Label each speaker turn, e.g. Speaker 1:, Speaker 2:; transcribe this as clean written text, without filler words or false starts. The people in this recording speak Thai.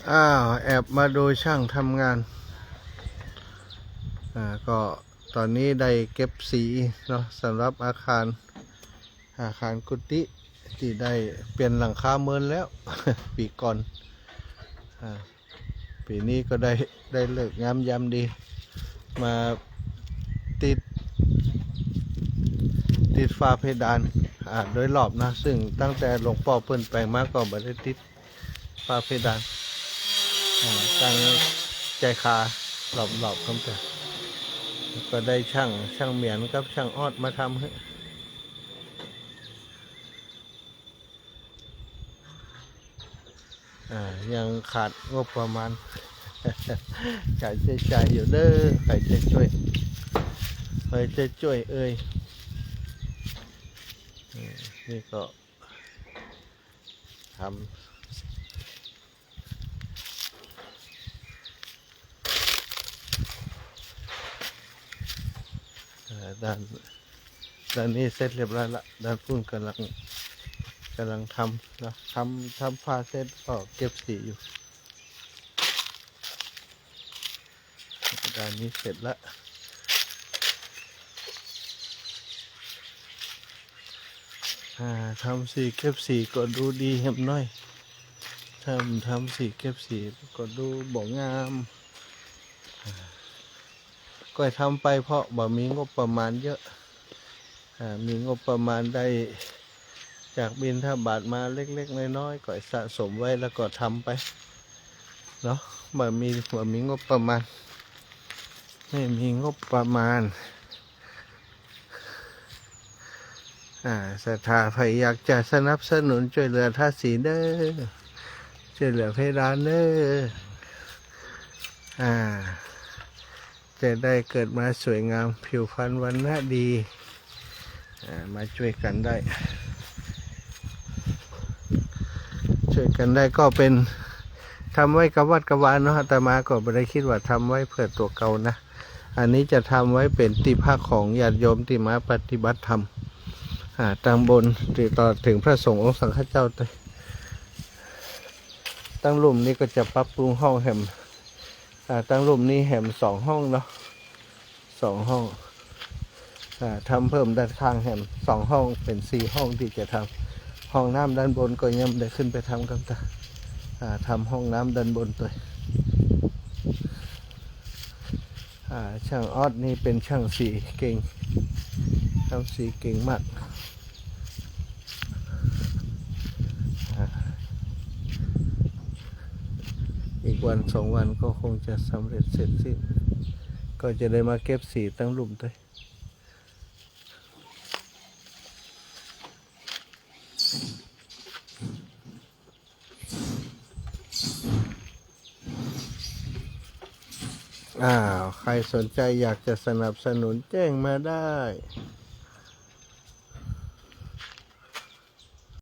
Speaker 1: แอบมาดูช่างทำงานก็ตอนนี้ได้เก็บสีเนาะสำหรับอาคารกุฏิที่ได้เปลี่ยนหลังคาเมินแล้ว ปีก่อนปีนี้ก็ได้เลิกงามยามดีมาติดฝ้าเพดานโดยรอบนะซึ่งตั้งแต่หลวงพ่อเพิ่นแปลงมาก็ไม่ได้ติดฝ้าเพดานตั้งใจคารอบๆครับแต่ก็ได้ช่างเหมียนกับช่างออดมาทำให้ยังขาดงบประมาณ ขาดใช้จ่ายอยู่เด้อใครจะช่วยเอ้ยนี่ก็ทำด้านนี้เสร็จเรียบร้อยละด้านพุ่นกำลังทำนะทำผ้าเสร็จก็เก็บสีอยู่ด้านนี้เสร็จละทำสีเก็บสีก็ดูดีเห็บน้อยทำสีเก็บสีก็ดูบ่งามก็ทำไปเพราะบ่มีงบประมาณเยอะมีงบประมาณได้จากบิณฑบาตมาเล็กๆน้อยๆก็สะสมไว้แล้วก็ทำไปเนาะบ่มีงบประมาณไม่มีงบประมาณศรัทธาใครอยากจะสนับสนุนช่วยเหลือทาสีเด้อช่วยเหลือเพดานเด้อจะได้เกิดมาสวยงามผิวพรรณวรรณะดีมาช่วยกันได้ก็เป็นทำไว้กับวัดกับวานเนาะอาตมาก็ไม่ได้คิดว่าทำไว้เพื่อตัวเก่านะอันนี้จะทำไว้เป็นที่พักของญาติโยมที่มาปฏิบัติธรรมตั้งบนติดต่อถึงพระสงฆ์องค์สังฆเจ้าตั้งหลุมนี้ก็จะปรับปรุงห้องแหมตั้งหลุมนี้แหม2 ห้องเนาะ2 ห้องทำเพิ่มด้านข้างแหม2 ห้องเป็น4 ห้องที่จะทำห้องน้ำด้านบนก็ยังได้ขึ้นไปทำกันทำห้องน้ำด้านบนตัวช่างออดนี่เป็นช่างสีเก่งทำสีเก่งมากอีกวัน2 วันก็คงจะสำเร็จเสร็จสิ้นก็จะได้มาเก็บสีตั้งหลุมด้วยใครสนใจอยากจะสนับสนุนแจ้งมาได้